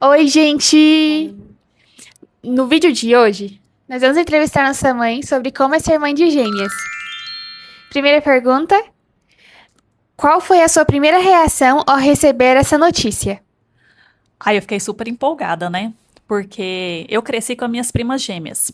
Oi, gente! No vídeo de hoje, nós vamos entrevistar nossa mãe sobre como é ser mãe de gêmeas. Primeira pergunta: qual foi a sua primeira reação ao receber essa notícia? Aí eu fiquei super empolgada, né? Porque eu cresci com as minhas primas gêmeas.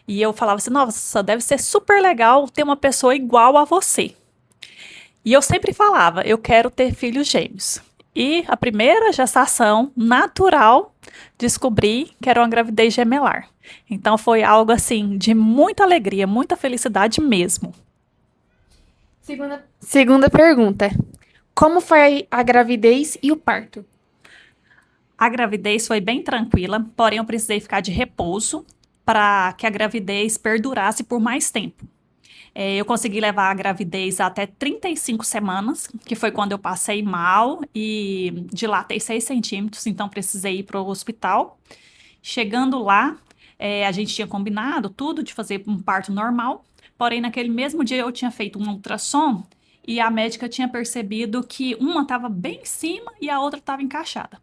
E eu falava assim, nossa, deve ser super legal ter uma pessoa igual a você. E eu sempre falava, eu quero ter filhos gêmeos. E a primeira gestação natural, descobri que era uma gravidez gemelar. Então foi algo assim de muita alegria, muita felicidade mesmo. Segunda pergunta: como foi a gravidez e o parto? A gravidez foi bem tranquila, porém eu precisei ficar de repouso para que a gravidez perdurasse por mais tempo. Eu consegui levar a gravidez até 35 semanas, que foi quando eu passei mal e dilatei 6 centímetros, então precisei ir para o hospital. Chegando lá, a gente tinha combinado tudo de fazer um parto normal, porém naquele mesmo dia eu tinha feito um ultrassom e a médica tinha percebido que uma estava bem em cima e a outra estava encaixada.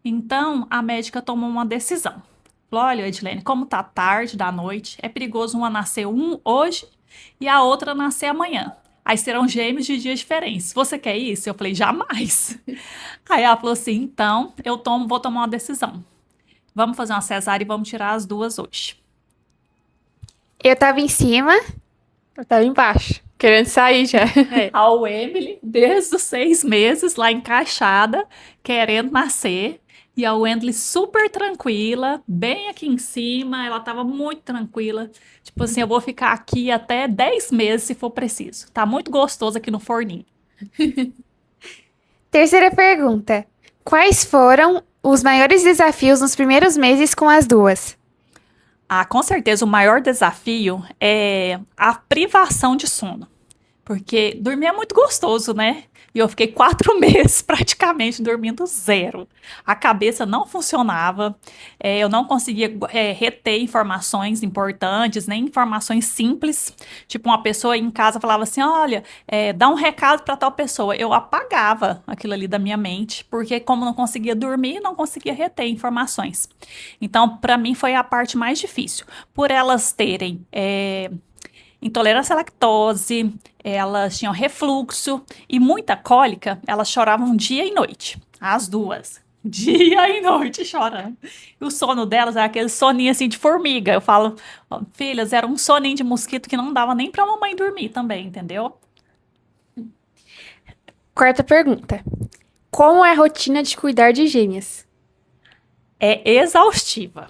Então a médica tomou uma decisão. Falou: olha, Edilene, como tá tarde da noite, é perigoso uma nascer hoje e a outra nascer amanhã. Aí serão gêmeos de dias diferentes. Você quer isso? Eu falei, jamais. Aí ela falou assim: então vou tomar uma decisão. Vamos fazer uma cesárea e vamos tirar as duas hoje. Eu tava em cima, eu tava embaixo, querendo sair já. A Emily, desde os 6 meses, lá encaixada, querendo nascer. E a Wendley super tranquila, bem aqui em cima, ela tava muito tranquila. Tipo assim, eu vou ficar aqui até 10 meses se for preciso. Tá muito gostoso aqui no forninho. Terceira pergunta: quais foram os maiores desafios nos primeiros meses com as duas? Ah, com certeza o maior desafio é a privação de sono. Porque dormir é muito gostoso, né? E eu fiquei 4 meses praticamente dormindo zero. A cabeça não funcionava, eu não conseguia reter informações importantes, nem informações simples. Tipo, uma pessoa em casa falava assim: olha, dá um recado para tal pessoa. Eu apagava aquilo ali da minha mente, porque, como não conseguia dormir, não conseguia reter informações. Então, para mim, foi a parte mais difícil. Por elas terem. Intolerância à lactose, elas tinham refluxo e muita cólica, elas choravam dia e noite, as duas. Dia e noite chorando. E o sono delas era aquele soninho assim de formiga. Eu falo, ó, filhas, era um soninho de mosquito que não dava nem pra mamãe dormir também, entendeu? Quarta pergunta: como é a rotina de cuidar de gêmeas? É exaustiva.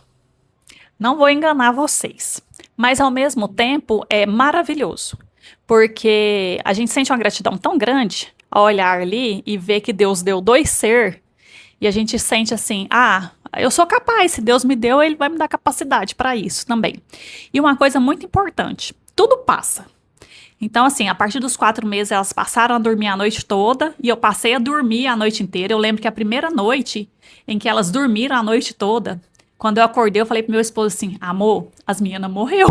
Não vou enganar vocês. Mas ao mesmo tempo é maravilhoso. Porque a gente sente uma gratidão tão grande ao olhar ali e ver que Deus deu dois ser e a gente sente assim: ah, eu sou capaz, se Deus me deu, ele vai me dar capacidade para isso também. E uma coisa muito importante: tudo passa. Então, assim, a partir dos 4 meses, elas passaram a dormir a noite toda e eu passei a dormir a noite inteira. Eu lembro que a primeira noite em que elas dormiram a noite toda, quando eu acordei, eu falei pro meu esposo assim: amor, as meninas morreu,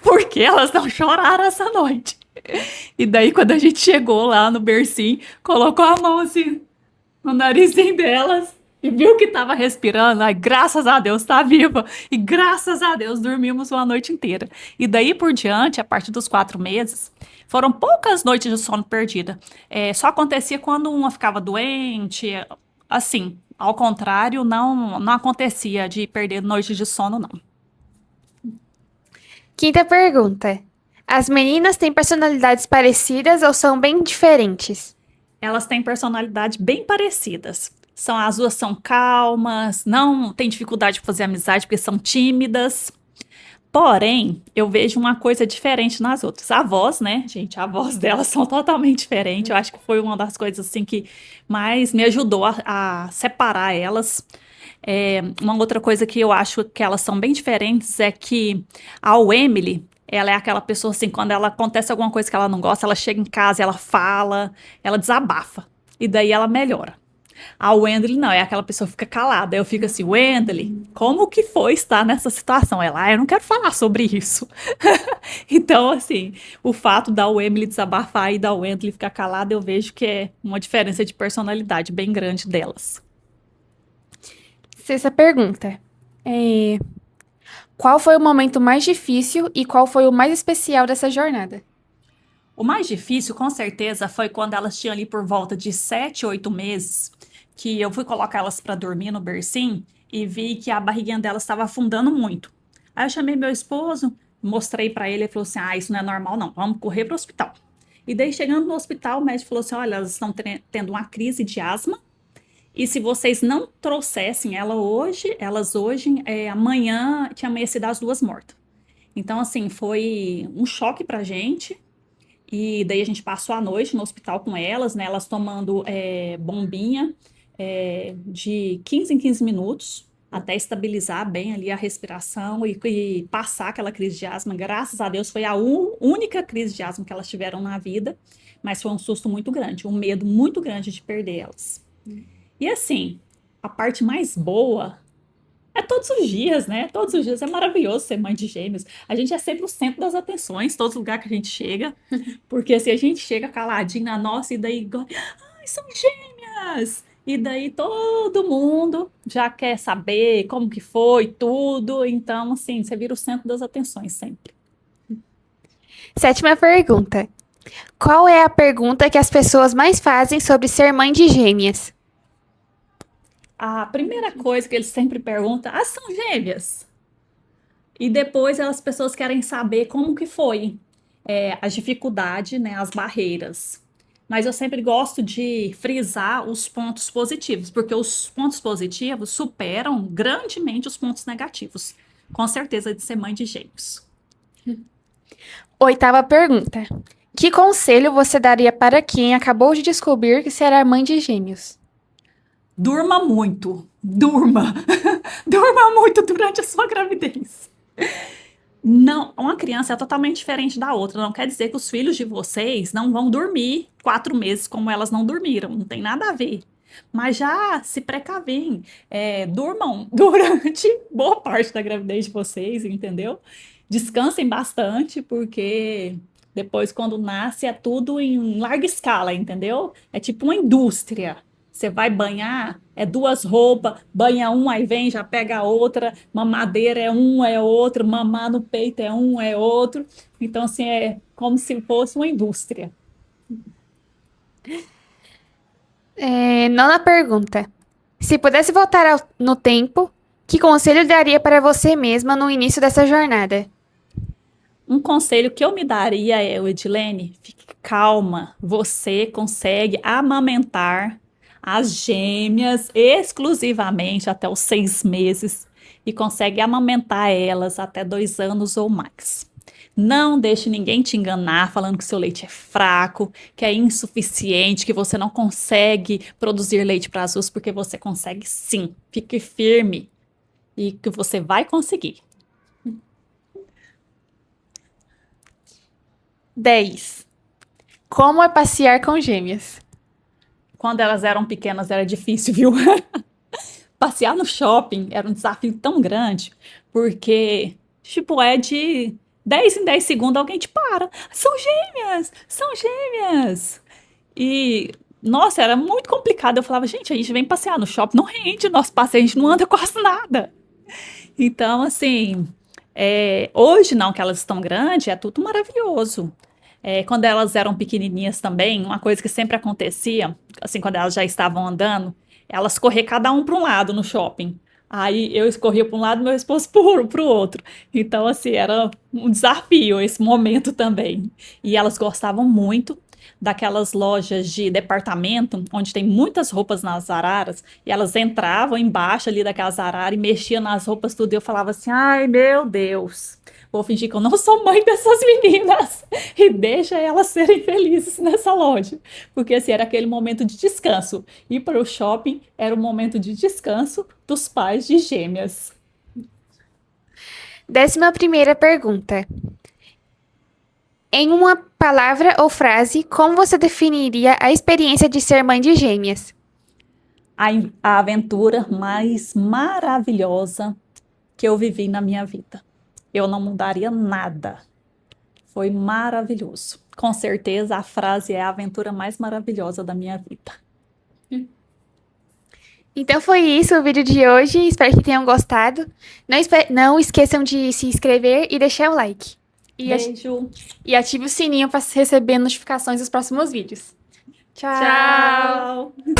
porque elas não choraram essa noite. E daí, quando a gente chegou lá no bercinho, colocou a mão assim no narizinho delas e viu que tava respirando. Ai, graças a Deus, tá viva. E graças a Deus dormimos uma noite inteira. E daí por diante, a partir dos 4 meses, foram poucas noites de sono perdida. Só acontecia quando uma ficava doente, assim. Ao contrário, não acontecia de perder noites de sono, não. Quinta pergunta: as meninas têm personalidades parecidas ou são bem diferentes? Elas têm personalidades bem parecidas. As duas são calmas, não têm dificuldade de fazer amizade porque são tímidas. Porém, eu vejo uma coisa diferente nas outras. A voz, né, gente? A voz delas são totalmente diferentes. Eu acho que foi uma das coisas assim que mais me ajudou a separar elas. Uma outra coisa que eu acho que elas são bem diferentes é que a Emily, ela é aquela pessoa assim, quando ela acontece alguma coisa que ela não gosta, ela chega em casa, ela fala, ela desabafa. E daí ela melhora. A Wendell não, é aquela pessoa que fica calada. Eu fico assim: Wendell, como que foi estar nessa situação? Ela: eu não quero falar sobre isso. Então, assim, o fato da Emily desabafar e da Wendell ficar calada, eu vejo que é uma diferença de personalidade bem grande delas. Sexta pergunta. Qual foi o momento mais difícil e qual foi o mais especial dessa jornada? O mais difícil, com certeza, foi quando elas tinham ali por volta de 7, 8 meses, que eu fui colocar elas para dormir no bercinho e vi que a barriguinha delas estava afundando muito. Aí eu chamei meu esposo, mostrei para ele e falou assim: Ah, isso não é normal, não, vamos correr para o hospital. E daí, chegando no hospital, o médico falou assim: Olha, elas estão tendo uma crise de asma. E se vocês não trouxessem elas hoje, amanhã tinha amanhecido as duas mortas. Então, assim, foi um choque pra gente. E daí a gente passou a noite no hospital com elas, né? Elas tomando bombinha de 15 em 15 minutos até estabilizar bem ali a respiração e passar aquela crise de asma. Graças a Deus foi a única crise de asma que elas tiveram na vida, mas foi um susto muito grande, um medo muito grande de perder elas. E assim, a parte mais boa é todos os dias, né? Todos os dias é maravilhoso ser mãe de gêmeos. A gente é sempre o centro das atenções, todo lugar que a gente chega. Porque se a gente chega caladinho na nossa e daí, ai, são gêmeas! E daí todo mundo já quer saber como que foi, tudo. Então, assim, você vira o centro das atenções sempre. Sétima pergunta. Qual é a pergunta que as pessoas mais fazem sobre ser mãe de gêmeas? A primeira coisa que eles sempre perguntam, são gêmeas? E depois as pessoas querem saber como que foi, as dificuldades, né, as barreiras. Mas eu sempre gosto de frisar os pontos positivos, porque os pontos positivos superam grandemente os pontos negativos. Com certeza de ser mãe de gêmeos. Oitava pergunta. Que conselho você daria para quem acabou de descobrir que será mãe de gêmeos? Durma muito, durma, durma muito durante a sua gravidez. Não, uma criança é totalmente diferente da outra. Não quer dizer que os filhos de vocês não vão dormir 4 meses como elas não dormiram. Não tem nada a ver. Mas já se precavem, durmam durante boa parte da gravidez de vocês, entendeu? Descansem bastante, porque depois, quando nasce, é tudo em larga escala, entendeu? É tipo uma indústria. Você vai banhar, é duas roupas, banha um, aí vem, já pega a outra, mamadeira é um, é outro, mamar no peito é um, é outro. Então, assim, é como se fosse uma indústria. Nona pergunta. Se pudesse voltar no tempo, que conselho daria para você mesma no início dessa jornada? Um conselho que eu me daria é, Edilene, fique calma, você consegue amamentar as gêmeas exclusivamente até os 6 meses e consegue amamentar elas até 2 anos ou mais. Não deixe ninguém te enganar falando que seu leite é fraco, que é insuficiente, que você não consegue produzir leite para as duas, porque você consegue sim. Fique firme e que você vai conseguir. 10. Como é passear com gêmeas? Quando elas eram pequenas era difícil, viu? Passear no shopping era um desafio tão grande, porque, tipo, é de 10 em 10 segundos alguém te para. São gêmeas! São gêmeas! E, nossa, era muito complicado. Eu falava, gente, a gente vem passear no shopping, não rende nosso passeio, a gente não anda quase nada. Então, assim, hoje não, que elas estão grandes, é tudo maravilhoso. Quando elas eram pequenininhas também, uma coisa que sempre acontecia, assim, quando elas já estavam andando, elas correr cada um para um lado no shopping. Aí eu escorria para um lado, meu esposo para o outro. Então, assim, era um desafio esse momento também. E elas gostavam muito daquelas lojas de departamento, onde tem muitas roupas nas araras, e elas entravam embaixo ali daquelas araras e mexiam nas roupas tudo, e eu falava assim, ai meu Deus, vou fingir que eu não sou mãe dessas meninas, e deixa elas serem felizes nessa loja, porque assim, era aquele momento de descanso, ir para o shopping era o momento de descanso dos pais de gêmeas. 11ª pergunta. Em uma palavra ou frase, como você definiria a experiência de ser mãe de gêmeas? A aventura mais maravilhosa que eu vivi na minha vida. Eu não mudaria nada. Foi maravilhoso. Com certeza a frase é a aventura mais maravilhosa da minha vida. Então foi isso o vídeo de hoje. Espero que tenham gostado. Não esqueçam de se inscrever e deixar o like. Beijo. E ative o sininho para receber notificações dos próximos vídeos. Tchau! Tchau.